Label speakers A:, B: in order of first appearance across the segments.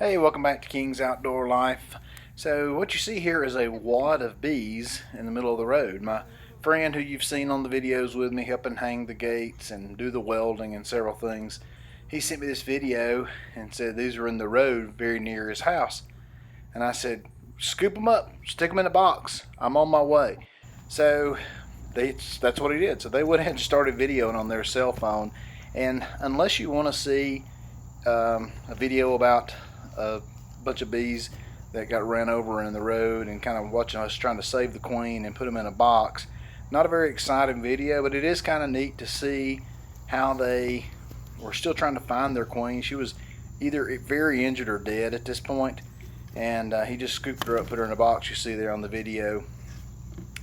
A: Hey, welcome back to King's Outdoor Life. So what you see here is a wad of bees in the middle of the road. My friend who you've seen on the videos with me helping hang the gates and do the welding and several things, he sent me this video and said these are in the road very near his house. And I said, scoop them up, stick them in a box. I'm on my way. So that's what he did. So they went ahead and started videoing on their cell phone. And unless you want to see a video about a bunch of bees that got ran over in the road and kind of watching us trying to save the queen and put them in a box. Not a very exciting video, but it is kind of neat to see how they were still trying to find their queen. She was either very injured or dead at this point, and he just scooped her up, put her in a box you see there on the video.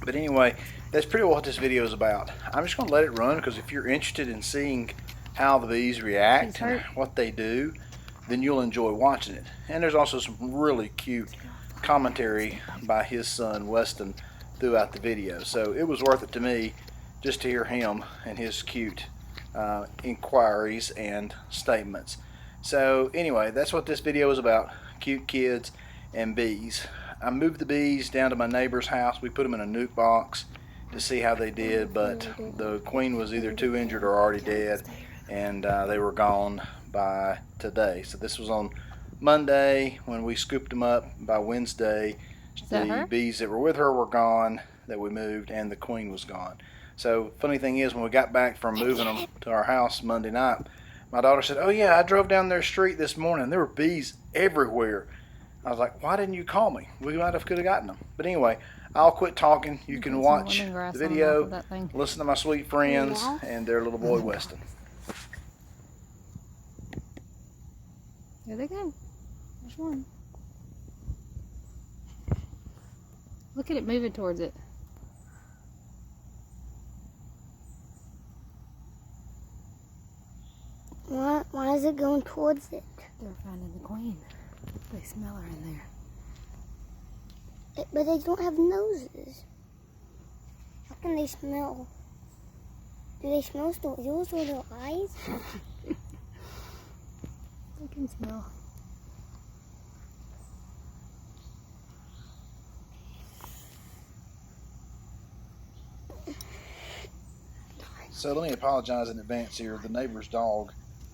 A: But anyway, that's pretty well what this video is about. I'm just going to let it run because if you're interested in seeing how the bees react and what they do, then you'll enjoy watching it. And there's also some really cute commentary by his son Weston throughout the video, so it was worth it to me just to hear him and his cute inquiries and statements. So anyway, that's what this video is about: cute kids and bees. I moved the bees down to my neighbor's house. We put them in a nuke box to see how they did, but the queen was either too injured or already dead, and they were gone by today. So this was on Monday when we scooped them up. By Wednesday, the bees that were with her were gone, that we moved, and the queen was gone. So funny thing is, when we got back from moving them to our house Monday night, my daughter said, "Oh yeah, I drove down their street this morning. There were bees everywhere." I was like, "Why didn't you call me? We could have gotten them." But anyway, I'll quit talking. You can watch the video, listen to my sweet friends and their little boy Weston.
B: There they go. There's one. Look at it moving towards it.
C: Why is it going towards it?
B: They're finding the queen. They smell her in there.
C: But they don't have noses. How can they smell? Do they smell yours with their eyes?
B: They can smell.
A: So let me apologize in advance here. The neighbor's dog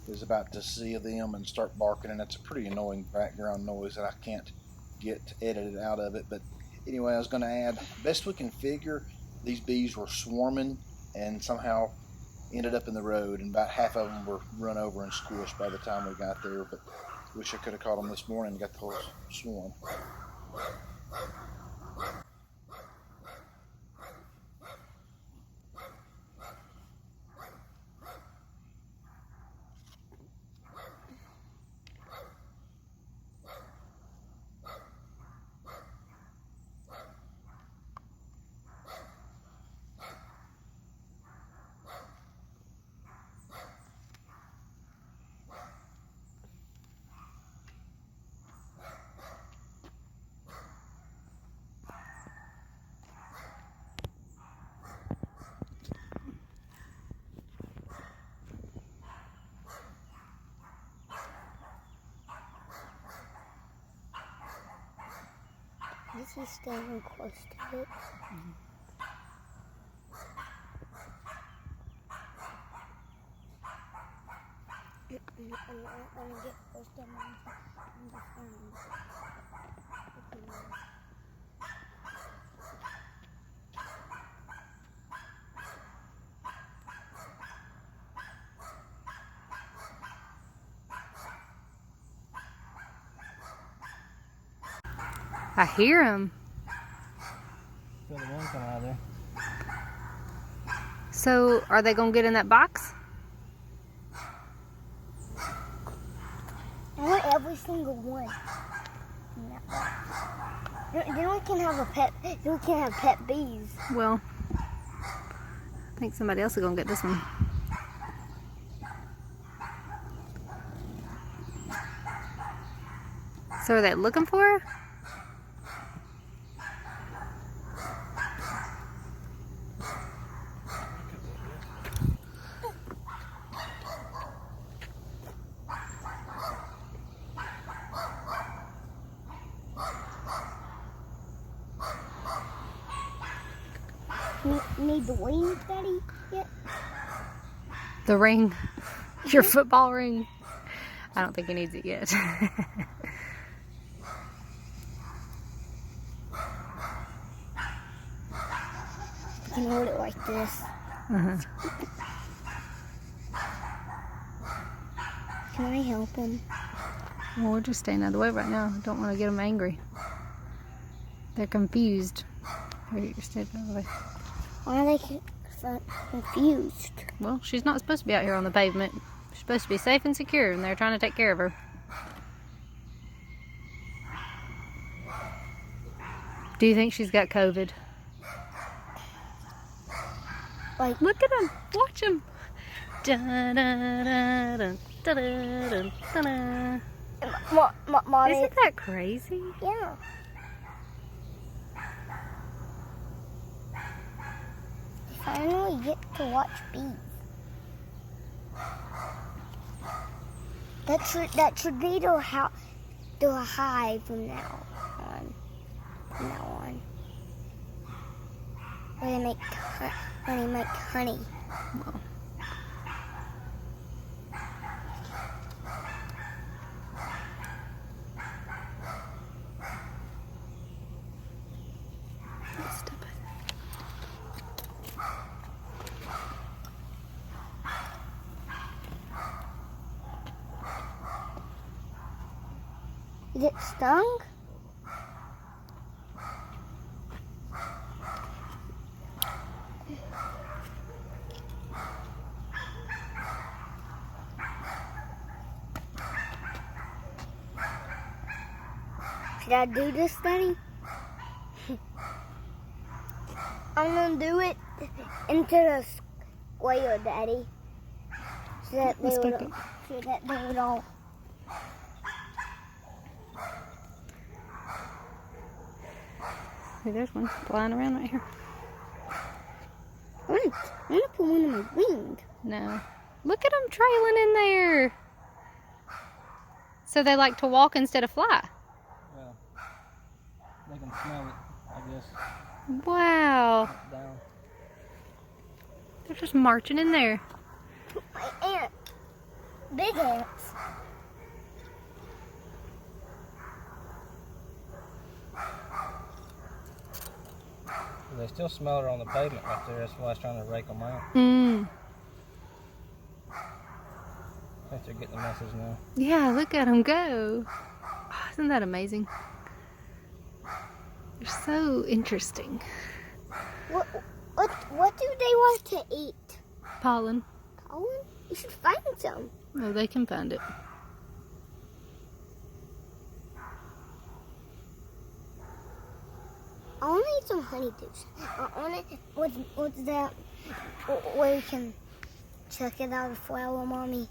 A: is about to see them and start barking, and it's a pretty annoying background noise that I can't get edited out of it. But anyway, I was going to add, best we can figure, these bees were swarming and somehow ended up in the road, and about half of them were run over and squished by the time we got there. But wish I could have caught them this morning and got the whole swarm.
C: This is staying close to it. I'm gonna get close to them on the phone.
B: I hear them.
D: Feel the wind coming out of there.
B: So, are they going to get in that box?
C: I want every single one in that box. Then we can have a pet. Then we can have pet bees.
B: Well, I think somebody else is going to get this one. So, are they looking for her?
C: Need the wings, Daddy? Yet?
B: The ring. Your football ring. I don't think he needs it yet.
C: You can hold it like this.
B: Uh-huh.
C: Can I help him?
B: Well, we're just staying out of the way right now. Don't want to get them angry. They're confused. Here, you're staying out of the way.
C: Why are they confused?
B: Well, she's not supposed to be out here on the pavement. She's supposed to be safe and secure, and they're trying to take care of her. Do you think she's got COVID?
C: Like,
B: Look at him. Watch him. Da-da-da-da-da-da-da-da.
C: Mommy.
B: Isn't that crazy?
C: Yeah. I finally get to watch bees. That should be the hive from now on. Where they make honey.
B: Well, step it.
C: Is it stung? Should I do this, Daddy? I'm gonna do it into the square, Daddy. So that they would all.
B: Hey, there's one flying around right here.
C: I'm gonna put one in my wing.
B: No. Look at them trailing in there. So they like to walk instead of fly.
D: Yeah. They can smell it, I guess.
B: Wow.
D: Down.
B: They're just marching in there.
C: My ant. Big ants.
D: They still smell her on the pavement right there. That's why I was trying to rake them out.
B: Mm.
D: I think they're getting the message now.
B: Yeah, look at them go. Oh, isn't that amazing? They're so interesting.
C: What do they want to eat?
B: Pollen.
C: Pollen? You should find some.
B: Oh, they can find it.
C: I want to eat some honeydews. What's that? Where you can suck it out of flower, Mommy?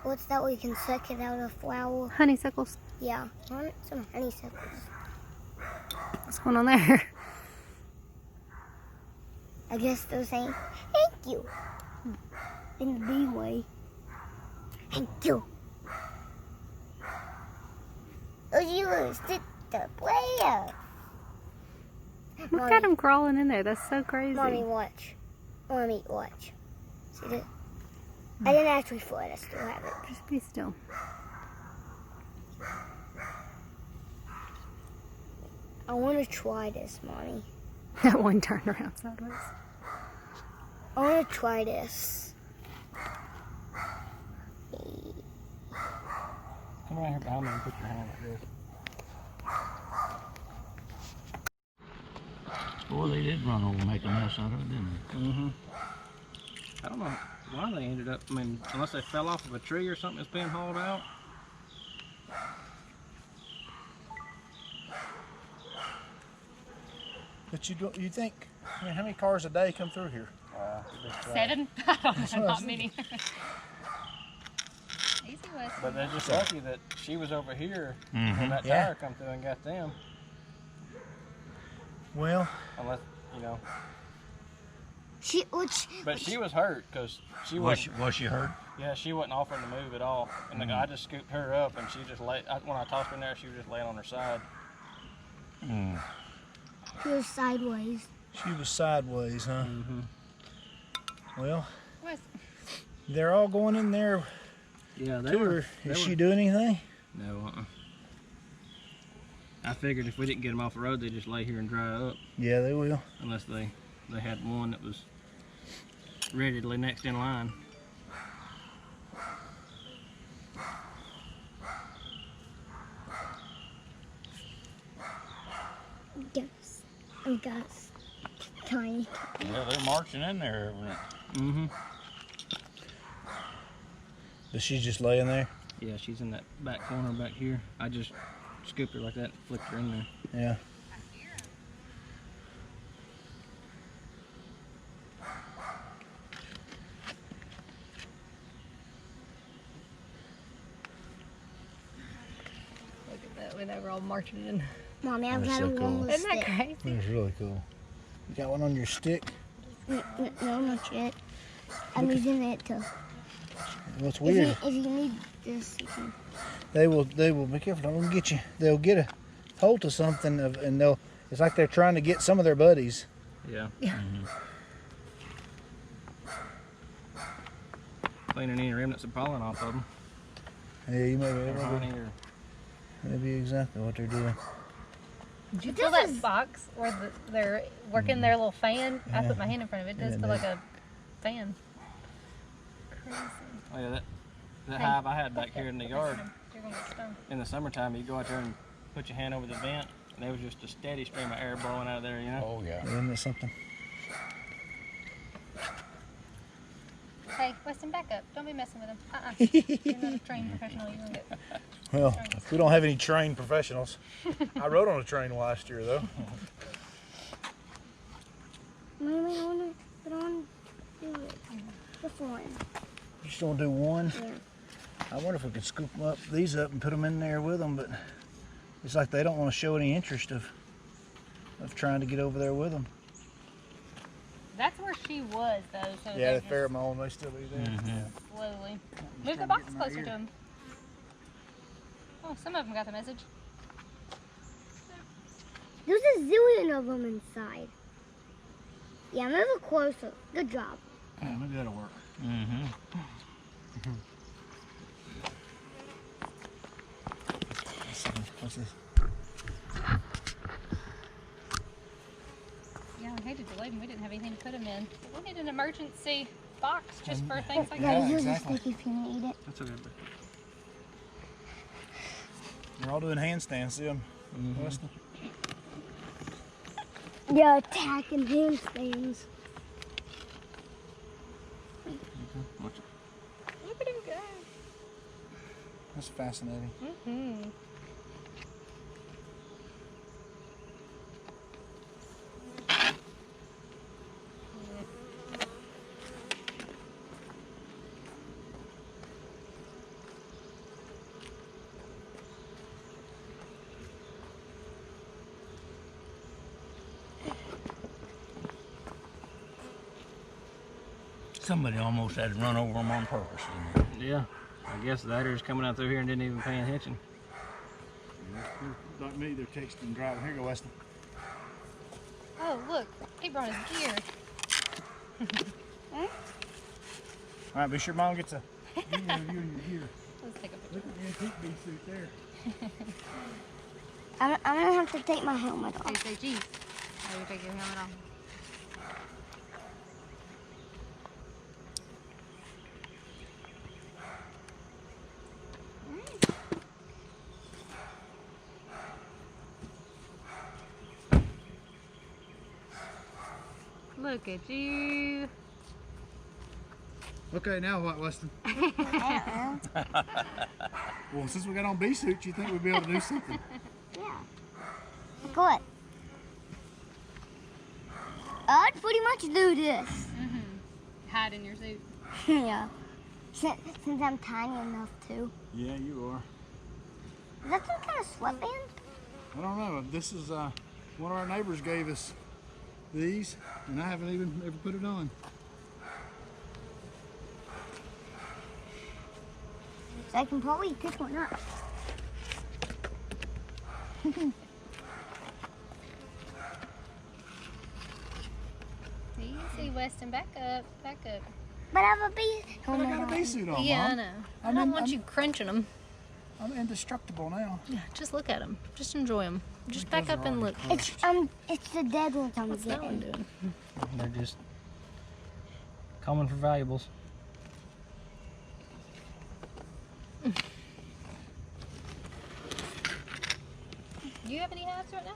C: What's that where you can suck it out of flower?
B: Honeysuckles.
C: Yeah, I want some honeysuckles.
B: What's going on there?
C: I guess they're saying, thank you. In the bee way. Thank you. Oh, you sit the player.
B: Look at them crawling in there. That's so crazy.
C: Mommy, watch. Mommy, watch. See that? I didn't actually fly it. I still have it.
B: Just be still.
C: I want to try this, Mommy.
B: That one turned around sideways.
C: I want to try this.
D: Come right here behind me and put your hand like this.
E: Boy, they did run over and make a mess out of it, didn't they?
D: Mm-hmm. I don't know why they ended up, unless they fell off of a tree or something that's being hauled out.
A: But you think, how many cars a day come through here?
B: 7? I don't know, not many. Easy was.
D: But they're just lucky that she was over here when that
A: Yeah.
D: tire come through and got them.
A: Well,
D: Unless, you know.
E: But
D: she was hurt because she
E: Was
D: wasn't.
E: she hurt?
D: Yeah, she wasn't offering to move at all. And the guy just scooped her up, and she just lay. When I tossed her in there, she was just laying on her side.
C: She was sideways.
A: She was sideways, huh?
D: Mm-hmm.
A: Well,
B: What?
A: they're all going in there
D: Yeah,
A: to her. Is she doing anything?
D: No, I figured if we didn't get them off the road, they'd just lay here and dry up.
A: Yeah, they will.
D: Unless they had one that was ready to lay next in line.
C: Yes. And guys, tiny.
E: Yeah, they're marching in there.
D: Mm-hmm.
A: But she's just laying there?
D: Yeah, she's in that back corner back here. I just scooped her like that and flicked her in there.
A: Yeah.
B: Look at that when they were all marching in.
C: Mommy, I've
A: That's
C: got
A: so
C: a
A: cool.
C: long
B: Isn't that
C: stick.
B: crazy?
A: That's really cool. You got one on your stick?
C: No, not yet. I'm using it to.
A: What's
C: If
A: weird?
C: you need this, you can.
A: They will be careful, don't let them get you. They'll get a hold of something and it's like they're trying to get some of their buddies.
D: Yeah.
B: Yeah.
D: Cleaning any remnants of pollen off of them.
A: Yeah, you may
D: Or honey or...
A: maybe exactly what they're doing.
B: Did you feel that box where they're working their little fan? I
A: Yeah.
B: put my hand in front of it. It does
A: Yeah,
B: feel
A: it
B: like a fan. Crazy.
D: Oh yeah, that
B: Hey.
D: hive I had back here in the yard
B: You're gonna get stung.
D: in the summertime, you go out there and put your hand over the vent, and there was just a steady stream of air blowing out of there, you know?
E: Oh, yeah.
A: Isn't it something?
B: Hey, Weston, back up. Don't be messing with him. You're not a trained professional. You're gonna get.
A: Well, we don't have any trained professionals. I rode on a train last year though.
C: Mommy, I want to do it. Just one.
A: You just want to do one?
C: Yeah.
A: I wonder if we could scoop these up and put them in there with them, but it's like they don't want to show any interest of trying to get over there with them.
B: That's where she was, though. So
A: Yeah,
B: they're
A: the pheromone, they still be there.
B: just slowly. Move the box closer to him. Oh, some of them got the message.
C: There's a zillion of them inside. Yeah, move it closer. Good job.
A: Yeah, maybe that'll work.
E: Mm-hmm.
A: What's this?
B: Yeah, I hated to leave them. We didn't have anything to put them in. We need an emergency box just for things like
C: Yeah,
B: that.
C: use
A: exactly.
C: a stick if you need it.
D: That's okay.
A: They're all doing handstands, see them? Weston?
C: Yeah, attacking handstands.
D: Watch it.
B: Look at him go.
A: That's fascinating.
B: Mm-hmm.
E: Somebody almost had to run over them on purpose, didn't
D: Yeah, I guess the otter's coming out through here and didn't even pay attention.
A: Like me, they're texting and driving. Here you go, Weston.
B: Oh, look. He brought his gear.
A: All right, be sure Mom gets a video of you and your gear.
B: Let's take a picture.
A: Look at the antique bee suit there.
C: I'm gonna have to take my helmet
B: Hey,
C: off.
B: say geez. Oh, you take your helmet off. Look at you.
A: Okay, now what, Weston? Well, since we got on bee suits, you think we'd be able to do something?
C: Yeah. Good. I'd pretty much do this.
B: Mm-hmm. Hide in your suit.
C: Yeah. Since I'm tiny enough to.
A: Yeah, you are.
C: Is that some kind of sweatband?
A: I don't know. This is one of our neighbors gave us these, and I haven't even ever put it on.
C: So I can probably pick one up.
B: Easy, Weston. Back up. Back up.
C: But I have a bee.
A: But I got a bee suit on,
B: Yeah, I
A: Mom.
B: know. I don't want you crunching them.
A: I'm indestructible now.
B: Yeah, just look at them. Just enjoy them. Just
A: think
B: back
A: those
B: up
A: are
B: and
A: already
B: look.
C: It's the dead ones I'm
B: What's that one
C: getting.
B: doing?
D: They're just common for valuables.
B: Do you have any hives right now?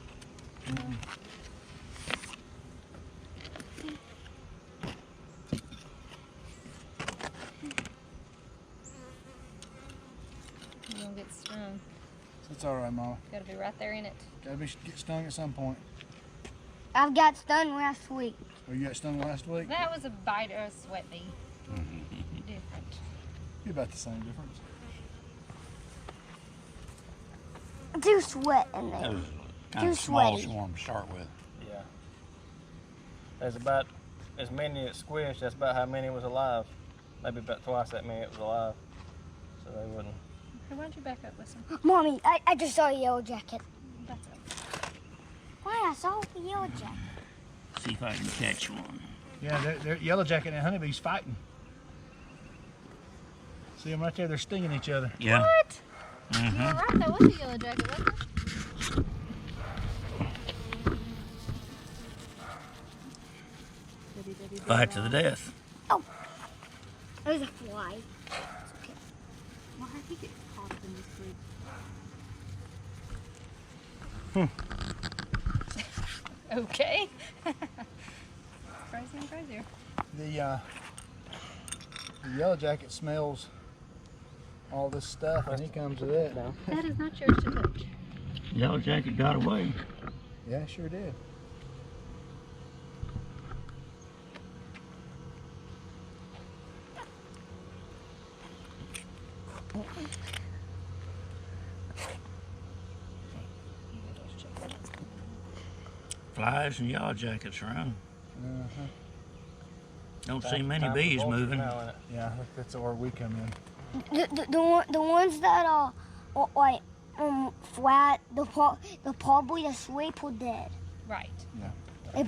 B: You won't get stung.
A: It's all right, Mama.
B: Gotta be right there in it.
A: Gotta get stung at some point.
C: I've got stung last week.
A: Oh, you got stung last week?
B: That was a bite or a sweat bee. Different.
A: You're about the same difference.
C: Too sweat in
E: That
C: there.
E: was kind
C: Too
E: of small
C: sweaty.
E: swarm to start with.
D: Yeah. There's about as many that squished. That's about how many was alive. Maybe about twice that many that was alive. So they wouldn't.
B: Hey, why don't you back up, listen?
C: Mommy, I just saw a yellow jacket.
B: Back up.
C: Why, I saw a yellow jacket.
E: See if I can catch one.
A: Yeah, they're yellow jacket and honeybees fighting. See them right there? They're stinging each other.
E: Yeah.
B: What?
E: Mm-hmm.
B: You were right, that was a yellow jacket, wasn't it?
E: Fight to the death.
C: There's a fly.
B: Why did he get caught in this group? Okay. Crazier and crazier.
A: The yellow jacket smells all this stuff, and he comes with it.
B: That is not yours to touch.
E: Yellow jacket got away.
A: Yeah, sure did.
E: Flies and yellow jackets around.
A: Uh-huh.
E: Don't see many
D: Time for
E: bees
D: vultures
E: moving.
D: now, innit?
A: Yeah, I think that's where we come in.
C: The ones that are like flat, the probably asleep or dead.
B: Right.
C: They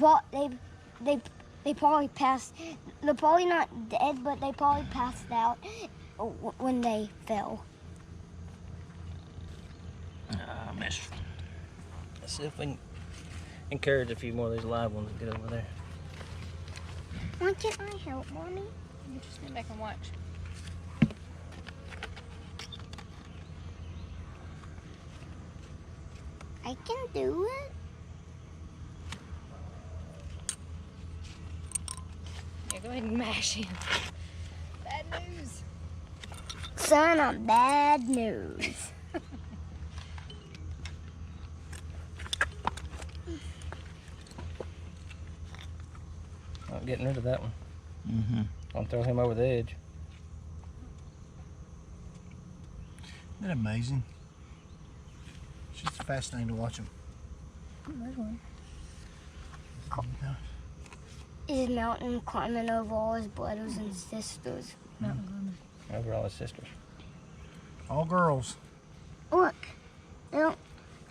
C: probably passed. They're probably not dead, but they probably passed out when they fell.
E: I missed.
D: Let's see if we can encourage a few more of these live ones to get over there.
C: Why can't I help, Mommy?
B: You just stand back and watch.
C: I can do it.
B: Yeah, go ahead and mash him. Bad news.
C: Son of bad news.
D: Not getting rid of that one.
E: Mm-hmm.
D: I'll throw him over the edge.
A: Isn't that amazing? It's just fascinating to watch them.
B: There's one.
C: Is Mountain climbing over all his brothers and sisters?
D: Over all his sisters.
A: All girls.
C: Look. I don't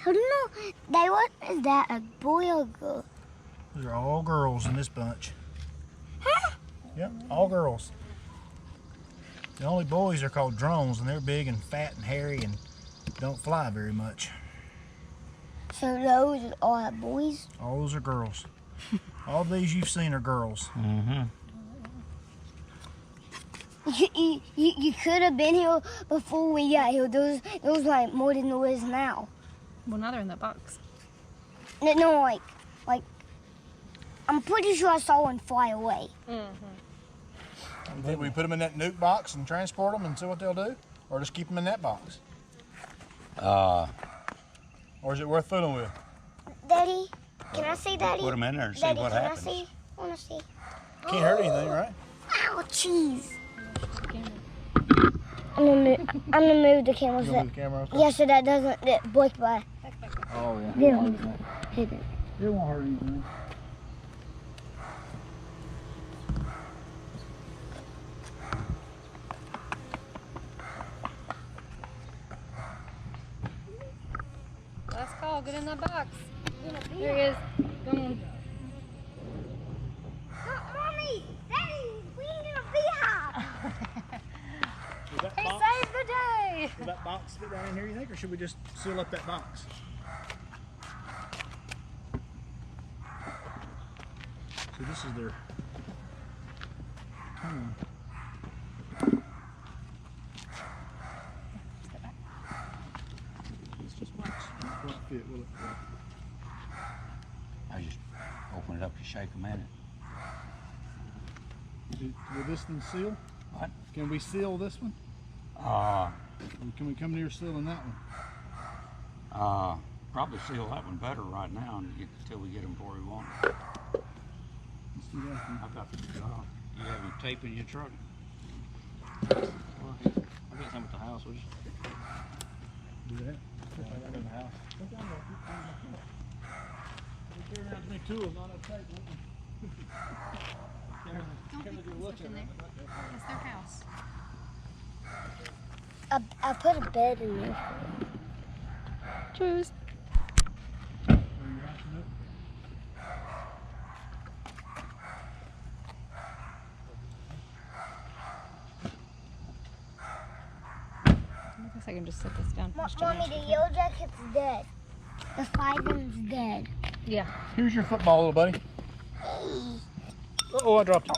C: know. What is that? A boy or a girl?
A: Those are all girls in this bunch.
C: Huh?
A: Yep, all girls. The only boys are called drones, and they're big and fat and hairy and don't fly very much.
C: So those are all boys?
A: All those are girls. All these you've seen are girls.
E: Mm-hmm.
C: You could have been here before we got here. There was like more than there is now.
B: Well, now they're in that box.
C: No, like I'm pretty sure I saw one fly away.
A: Think we put them in that nuke box and transport them and see what they'll do? Or just keep them in that box? Or is it worth fooling with?
C: Daddy, can I see Daddy?
E: Put them in there and see
C: Daddy,
E: what
C: can
E: happens.
C: I see? I want to see.
A: Can't hurt anything, right?
C: Ow, jeez. I'm gonna move the camera.
A: You gonna move the camera? Okay.
C: Yeah, so that doesn't get blocked by.
A: Oh, yeah.
C: Them. Hit it.
A: It won't hurt anything.
B: Last call. Get in that box. There he is. Come on.
A: that box fit down in here, you think, or should we just seal up that box? So this is their tunnel. It's just wax. It won't fit, will it?
F: I just open it up to shake them in it.
A: Will this one seal?
F: What?
A: Can we seal this one? Can we come near sealing that one?
F: Probably seal that one better right now until we get them where we want.
A: Let's do that one.
F: I've got the job. You have any tape in your truck?
D: Well, I'll get some at the house. We'll just
A: Do that.
D: put it in the house.
A: Carry around as many tools, not enough tape.
B: Don't put stuff in there. It's their house.
C: I put a bed in there.
B: Choose. I guess I can just set this down.
C: Mommy, the yellow jacket's dead. The 5-in's dead.
B: Yeah.
A: Here's your football, little buddy. Uh-oh, I dropped it.